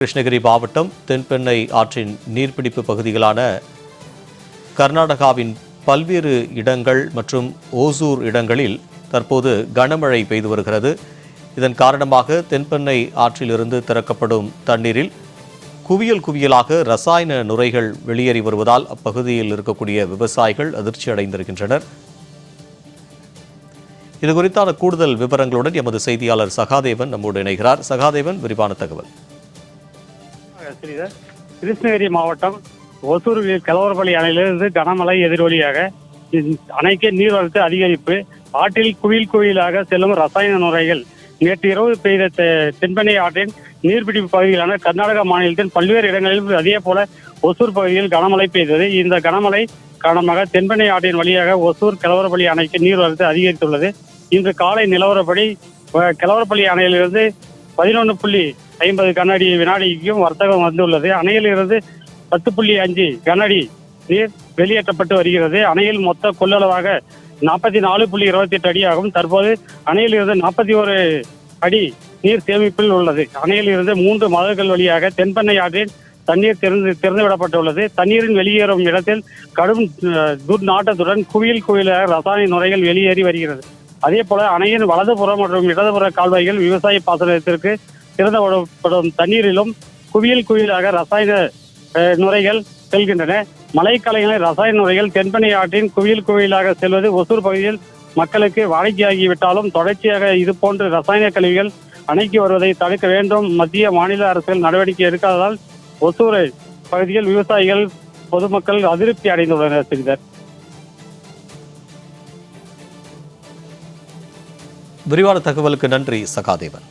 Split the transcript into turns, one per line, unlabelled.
கிருஷ்ணகிரி மாவட்டம் தென்பெண்ணை ஆற்றின் நீர்பிடிப்பு பகுதிகளான கர்நாடகாவின் பல்வேறு இடங்கள் மற்றும் ஓசூர் இடங்களில் தற்போது கனமழை பெய்து வருகிறது. இதன் காரணமாக தென்பெண்ணை ஆற்றிலிருந்து திறக்கப்படும் தண்ணீரில் குவியல் குவியலாக ரசாயன நுரைகள் வெளியேறி வருவதால் அப்பகுதியில் இருக்கக்கூடிய விவசாயிகள் அதிர்ச்சி அடைந்திருக்கின்றனர். இது குறித்தான கூடுதல் விவரங்களுடன் எமது செய்தியாளர் சகாதேவன் நம்மோடு இணைகிறார். சகாதேவன், விரிவான தகவல்.
கிருஷ்ணகிரி மாவட்டம் ஒசூரில் கலவரப்பள்ளி அணையிலிருந்து கனமழை எதிரொலியாக அணைக்கு நீர்வரத்து அதிகரிப்பு, ஆற்றில் குவியலாக செல்லும் ரசாயன நுரைகள். நேற்று இரவு பெய்த தென்பெண்ணை ஆற்றின் நீர்பிடிப்பு பகுதிகளான கர்நாடக மாநிலத்தின் பல்வேறு இடங்களில் அதே போல ஒசூர் பகுதியில் கனமழை பெய்தது. இந்த கனமழை காரணமாக தென்பெண்ணை ஆற்றின் வழியாக ஒசூர் கலவரப்பள்ளி அணைக்கு நீர்வரத்து அதிகரித்துள்ளது. இன்று காலை நிலவரப்படி கலவரப்பள்ளி அணையிலிருந்து 11.50 கனஅடி வினாடிக்கும் வர்த்தகம் வந்துள்ளது. அணையிலிருந்து 10.5 கனஅடி நீர் வெளியேற்றப்பட்டு வருகிறது. அணையில் மொத்த கொள்ளளவாக 44.28 அடி ஆகும். தற்போது அணையிலிருந்து 41 அடி நீர் சேமிப்பில் உள்ளது. அணையிலிருந்து 3 மதகுகள் வழியாக தென்பெண்ணை ஆற்றில் தண்ணீர் திறந்து விடப்பட்டுள்ளது. தண்ணீரின் வெளியேறும் இடத்தில் கடும் துர்நாற்றத்துடன் குவியலாக ரசாயன நுரைகள் வெளியேறி வருகிறது. அதே போல அணையின் வலதுபுறம் மற்றும் இடதுபுற கால்வாய்கள் விவசாய பாசனத்திற்கு திறந்துவிடப்படும் தண்ணீரிலும் குவியலாக ரசாயன நுரைகள் செல்கின்றன. மழைக்காலங்களில் ரசாயன நுரைகள் தென்பெண்ணை ஆற்றின் குவியலாக செல்வது ஒசூர் பகுதியில் மக்களுக்கு வாடிக்கையாகிவிட்டாலும் தொடர்ச்சியாக இதுபோன்ற ரசாயன கழிவுகள் அணைக்கு வருவதை தடுக்க வேண்டும். மத்திய மாநில அரசுகள் நடவடிக்கை எடுக்காததால் ஒசூர் பகுதியில் விவசாயிகள் பொதுமக்கள் அதிருப்தி அடைந்துள்ளனர்.
விரிவான தகவலுக்கு நன்றி சகாதேவன்.